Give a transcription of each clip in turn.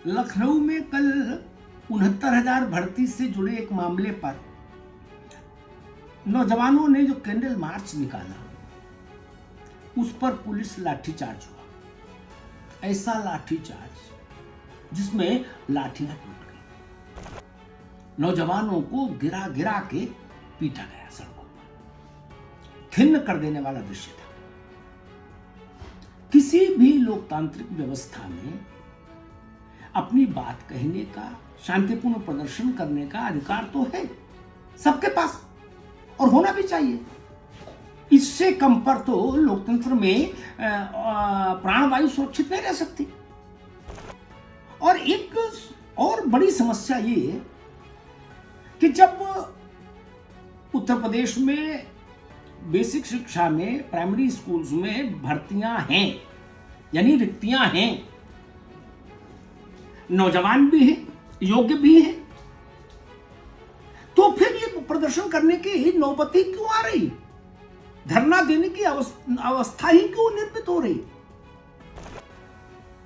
लखनऊ में कल 69,000 भर्ती से जुड़े एक मामले पर नौजवानों ने जो कैंडल मार्च निकाला, उस पर पुलिस लाठीचार्ज हुआ। ऐसा लाठीचार्ज जिसमें लाठियां टूट गई, नौजवानों को गिरा गिरा के पीटा गया सड़कों पर। खिन्न कर देने वाला दृश्य था। किसी भी लोकतांत्रिक व्यवस्था में अपनी बात कहने का, शांतिपूर्ण प्रदर्शन करने का अधिकार तो है सबके पास, और होना भी चाहिए। इससे कम पर तो लोकतंत्र में प्राणवायु सुरक्षित नहीं रह सकती। और एक और बड़ी समस्या ये है कि जब उत्तर प्रदेश में बेसिक शिक्षा में, प्राइमरी स्कूल्स में भर्तियां हैं, यानी रिक्तियां हैं, नौजवान भी हैं, योग्य भी हैं, तो फिर ये प्रदर्शन करने की नौबत ही क्यों आ रही? धरना देने की अवस्था ही क्यों निर्मित हो रही?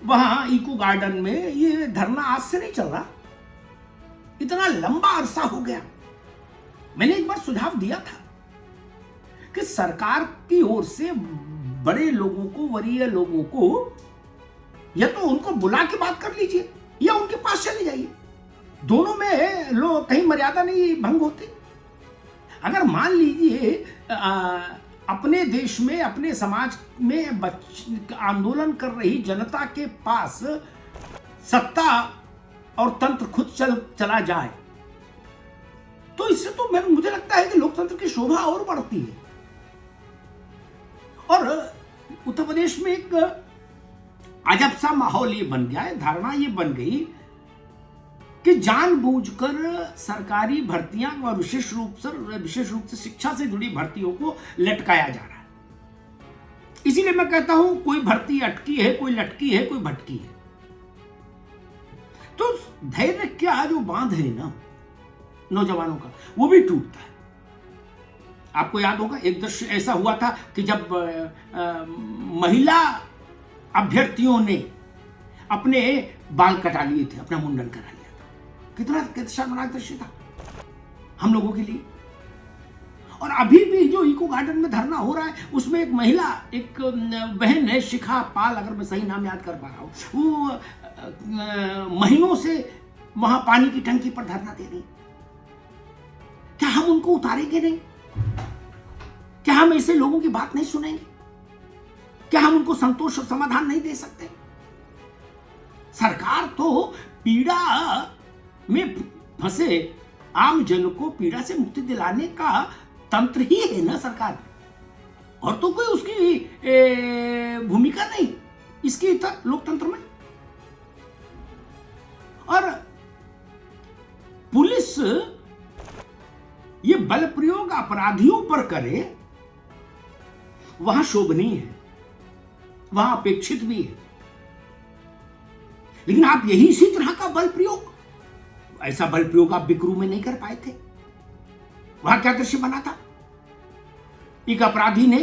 वहां इको गार्डन में ये धरना आज से नहीं चल रहा, इतना लंबा अरसा हो गया। मैंने एक बार सुझाव दिया था कि सरकार की ओर से बड़े लोगों को, वरीय लोगों को, या तो उनको बुला के बात कर लीजिए या उनके पास चले जाइए। दोनों में लोग कहीं मर्यादा नहीं भंग होती। अगर मान लीजिए अपने देश में, अपने समाज में आंदोलन कर रही जनता के पास सत्ता और तंत्र खुद चला जाए, तो इससे तो मुझे लगता है कि लोकतंत्र की शोभा और बढ़ती है। और उत्तर प्रदेश में एक अजब सा माहौल ये बन गया है, धारणा ये बन गई कि जानबूझकर सरकारी भर्तियां और विशेष रूप से शिक्षा से जुड़ी भर्तियों को लटकाया जा रहा है। इसीलिए मैं कहता हूं, कोई भर्ती अटकी है, कोई लटकी है, कोई भटकी है। तो धैर्य क्या जो बांध है ना नौजवानों का, वो भी टूटता है। आपको याद होगा एक दृश्य ऐसा हुआ था कि जब महिला अभ्यर्थियों ने अपने बाल कटा लिए थे, अपना मुंडन करा लिया था। कितना शर्मनाक दृश्य था हम लोगों के लिए। और अभी भी जो इको गार्डन में धरना हो रहा है, उसमें एक महिला, एक बहन है, शिखा पाल, अगर मैं सही नाम याद कर पा रहा हूं, वो महीनों से वहां पानी की टंकी पर धरना दे रही। क्या हम उनको उतारेंगे नहीं? क्या हम ऐसे लोगों की बात नहीं सुनेंगे? क्या हम उनको संतोष और समाधान नहीं दे सकते? सरकार तो पीड़ा में फंसे आम जन को पीड़ा से मुक्ति दिलाने का तंत्र ही है ना सरकार, और तो कोई उसकी भूमिका नहीं इसकी लोकतंत्र में। और पुलिस ये बल प्रयोग अपराधियों पर करे, वहां शोभनीय है, वहां अपेक्षित भी है। लेकिन आप यही इसी तरह का बल प्रयोग, ऐसा बल प्रयोग आप बिकरू में नहीं कर पाए थे। वहां क्या दृश्य बना था? एक अपराधी ने,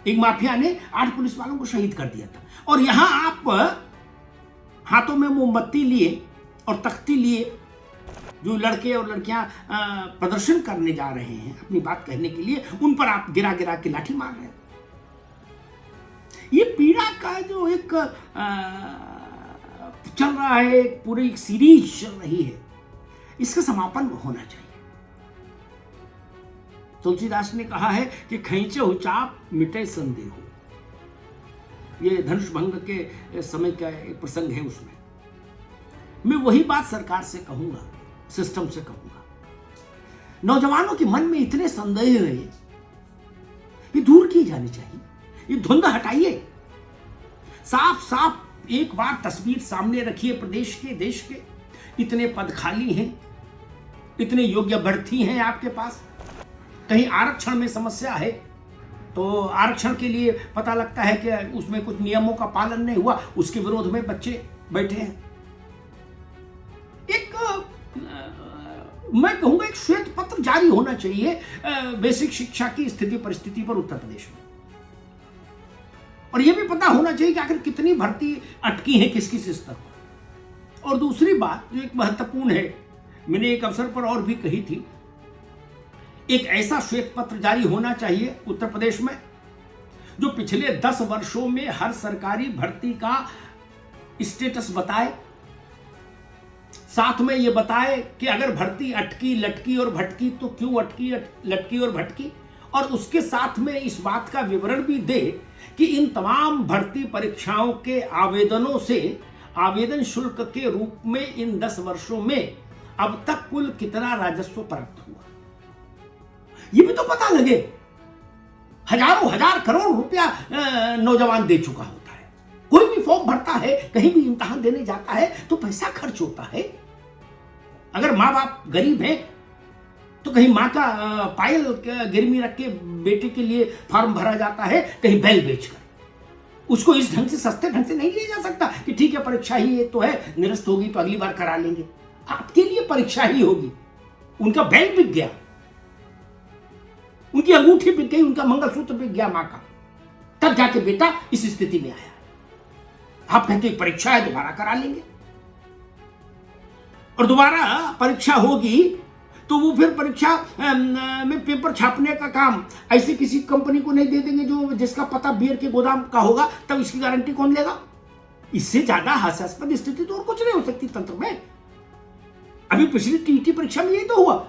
एक माफिया ने 8 पुलिस वालों को शहीद कर दिया था। और यहां आप हाथों में मोमबत्ती लिए और तख्ती लिए जो लड़के और लड़कियां प्रदर्शन करने जा रहे हैं अपनी बात कहने के लिए, उन पर आप गिरा गिरा के लाठी मार रहे हैं। ये पीड़ा का जो एक चल रहा है, एक पूरी एक सीरीज चल रही है, इसका समापन होना चाहिए। तुलसीदास ने कहा है कि खैचे हो चाप मिटे संदेह। ये धनुष भंग के समय का एक प्रसंग है, उसमें मैं वही बात सरकार से कहूंगा, सिस्टम से कहूंगा। नौजवानों के मन में इतने संदेह है, ये दूर की जानी चाहिए। ये धुंध हटाइए, साफ साफ एक बार तस्वीर सामने रखिए प्रदेश के, देश के। इतने पद खाली हैं, इतने योग्य भर्ती हैं आपके पास। कहीं आरक्षण में समस्या है तो आरक्षण के लिए पता लगता है कि उसमें कुछ नियमों का पालन नहीं हुआ, उसके विरोध में बच्चे बैठे हैं। एक मैं कहूंगा एक श्वेत पत्र जारी होना चाहिए बेसिक शिक्षा की स्थिति परिस्थिति पर उत्तर प्रदेश में। और यह भी पता होना चाहिए कि आखिर कितनी भर्ती अटकी है, किस किस स्तर पर, और दूसरी बात जो एक महत्वपूर्ण है, मैंने एक अवसर पर और भी कही थी, एक ऐसा श्वेत पत्र जारी होना चाहिए उत्तर प्रदेश में जो पिछले 10 वर्षों में हर सरकारी भर्ती का स्टेटस बताए, साथ में यह बताए कि अगर भर्ती अटकी लटकी और भटकी तो क्यों अटकी लटकी और भटकी, और उसके साथ में इस बात का विवरण भी दे कि इन तमाम भर्ती परीक्षाओं के आवेदनों से आवेदन शुल्क के रूप में इन 10 वर्षों में अब तक कुल कितना राजस्व प्राप्त हुआ, ये भी तो पता लगे। हजारों हजार करोड़ रुपया नौजवान दे चुका होता है, कोई भी फॉर्म भरता है, कहीं भी इम्तिहान देने जाता है तो पैसा खर्च होता है। अगर माँ बाप गरीब हैं तो कहीं माँ का पायल गिरवी रख के बेटे के लिए फॉर्म भरा जाता है, कहीं बैल बेचकर। उसको इस ढंग से सस्ते ढंग से नहीं लिया जा सकता कि ठीक है परीक्षा ही ये तो है, निरस्त होगी तो अगली बार करा लेंगे। आपके लिए परीक्षा ही होगी। उनका बैल बिक गया, उनकी अंगूठी बिक गई, उनका मंगलसूत्र बिक गया मां का, तब जाके बेटा इस स्थिति में आया। आप कहते हैं परीक्षा है दोबारा करा लेंगे, और दोबारा परीक्षा होगी तो वो फिर परीक्षा में पेपर छापने का काम ऐसे किसी कंपनी को नहीं दे देंगे जो जिसका पता बियर के गोदाम का होगा, तब इसकी गारंटी कौन लेगा। इससे ज्यादा हास्यास्पद स्थिति तो और कुछ नहीं हो सकती तंत्र में। अभी पिछली टीईटी परीक्षा में यही तो हुआ,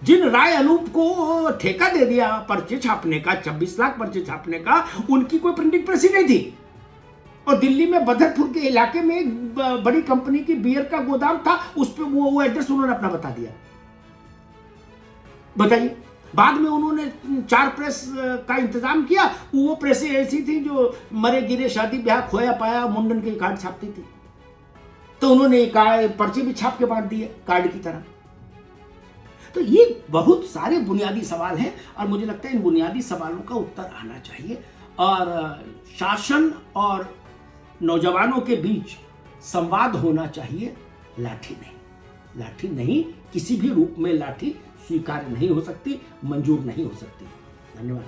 जिन राय अनूप को ठेका दे दिया पर्चे छापने का, 26 लाख पर्चे छापने का, उनकी कोई प्रिंटिंग प्रेस ही नहीं थी, और दिल्ली में बदरपुर के इलाके में एक बड़ी कंपनी की बियर का गोदाम था, उस पे वो एड्रेस उन्होंने अपना बता दिया। बताइए, बाद में उन्होंने 4 प्रेस का इंतजाम किया, वो प्रेसें ऐसी थी जो मरे गिरे शादी ब्याह खोया पाया मुंडन के कार्ड छापती थी, तो उन्होंने पर्चे भी छाप के बांट दिए कार्ड की तरह। तो ये बहुत सारे बुनियादी सवाल हैं और मुझे लगता है इन बुनियादी सवालों का उत्तर आना चाहिए, और शासन और नौजवानों के बीच संवाद होना चाहिए। लाठी नहीं, किसी भी रूप में लाठी स्वीकार्य नहीं हो सकती, मंजूर नहीं हो सकती। धन्यवाद।